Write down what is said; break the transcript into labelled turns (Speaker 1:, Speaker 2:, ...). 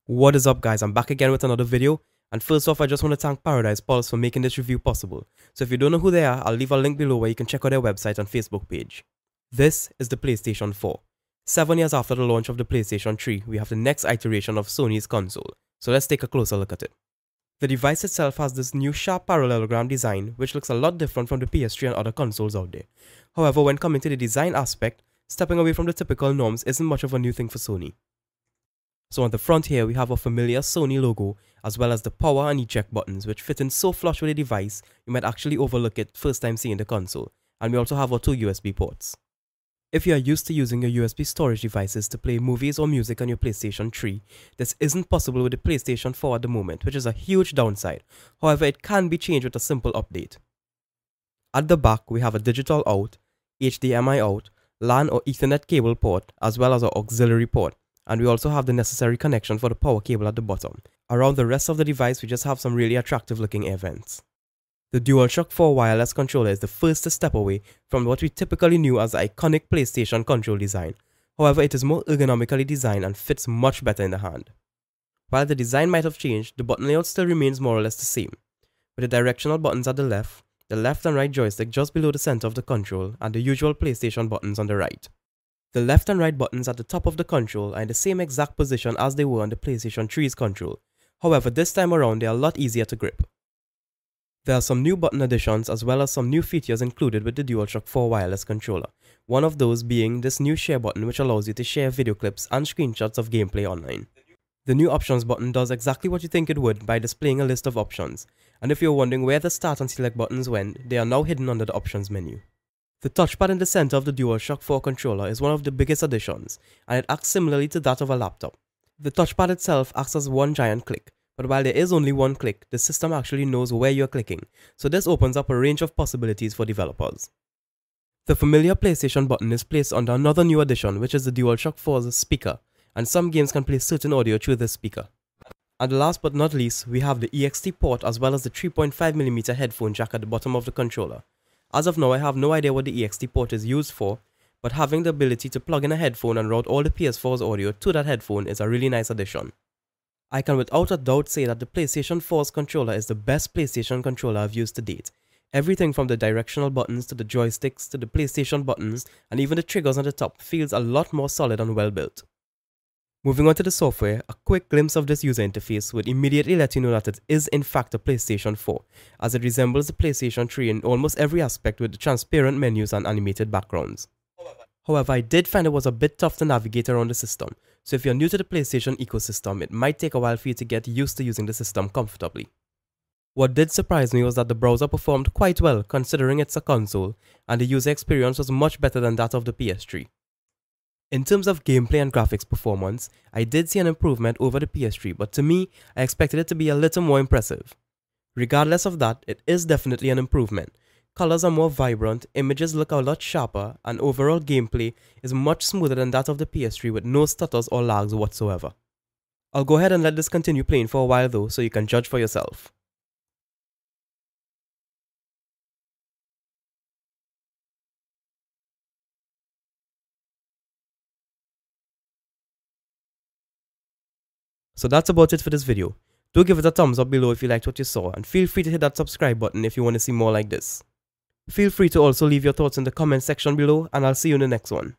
Speaker 1: What is up, guys? I'm back again with another video, and first off I just want to thank Paradise Pulse for making this review possible. So if you don't know who they are, I'll leave a link below where you can check out their website and Facebook page. This is the PlayStation 4. 7 years after the launch of the PlayStation 3, we have the next iteration of Sony's console. So let's take a closer look at it. The device itself has this new sharp parallelogram design which looks a lot different from the PS3 and other consoles out there. However, when coming to the design aspect, stepping away from the typical norms isn't much of a new thing for Sony. So on the front here, we have a familiar Sony logo, as well as the power and eject buttons, which fit in so flush with the device, you might actually overlook it first time seeing the console. And we also have our 2 USB ports. If you are used to using your USB storage devices to play movies or music on your PlayStation 3, this isn't possible with the PlayStation 4 at the moment, which is a huge downside. However, it can be changed with a simple update. At the back, we have a digital out, HDMI out, LAN or Ethernet cable port, as well as an auxiliary port. And we also have the necessary connection for the power cable at the bottom. Around the rest of the device, we just have some really attractive looking air vents. The DualShock 4 wireless controller is the first to step away from what we typically knew as the iconic PlayStation control design. However, it is more ergonomically designed and fits much better in the hand. While the design might have changed, the button layout still remains more or less the same, with the directional buttons at the left and right joystick just below the center of the control, and the usual PlayStation buttons on the right. The left and right buttons at the top of the control are in the same exact position as they were on the PlayStation 3's control. However, this time around they are a lot easier to grip. There are some new button additions as well as some new features included with the DualShock 4 wireless controller. One of those being this new share button which allows you to share video clips and screenshots of gameplay online. The new options button does exactly what you think it would by displaying a list of options. And if you're wondering where the start and select buttons went, they are now hidden under the options menu. The touchpad in the center of the DualShock 4 controller is one of the biggest additions, and it acts similarly to that of a laptop. The touchpad itself acts as one giant click, but while there is only one click, the system actually knows where you're clicking, so this opens up a range of possibilities for developers. The familiar PlayStation button is placed under another new addition, which is the DualShock 4's speaker, and some games can play certain audio through this speaker. And last but not least, we have the EXT port as well as the 3.5mm headphone jack at the bottom of the controller. As of now, I have no idea what the EXT port is used for, but having the ability to plug in a headphone and route all the PS4's audio to that headphone is a really nice addition. I can without a doubt say that the PlayStation 4's controller is the best PlayStation controller I've used to date. Everything from the directional buttons to the joysticks to the PlayStation buttons and even the triggers on the top feels a lot more solid and well built. Moving on to the software, a quick glimpse of this user interface would immediately let you know that it is in fact a PlayStation 4, as it resembles the PlayStation 3 in almost every aspect with the transparent menus and animated backgrounds. However, I did find it was a bit tough to navigate around the system, so if you're new to the PlayStation ecosystem, it might take a while for you to get used to using the system comfortably. What did surprise me was that the browser performed quite well considering it's a console, and the user experience was much better than that of the PS3. In terms of gameplay and graphics performance, I did see an improvement over the PS3, but to me, I expected it to be a little more impressive. Regardless of that, it is definitely an improvement. Colors are more vibrant, images look a lot sharper, and overall gameplay is much smoother than that of the PS3 with no stutters or lags whatsoever. I'll go ahead and let this continue playing for a while though, so you can judge for yourself. So that's about it for this video. Do give it a thumbs up below if you liked what you saw, and feel free to hit that subscribe button if you want to see more like this. Feel free to also leave your thoughts in the comment section below, and I'll see you in the next one.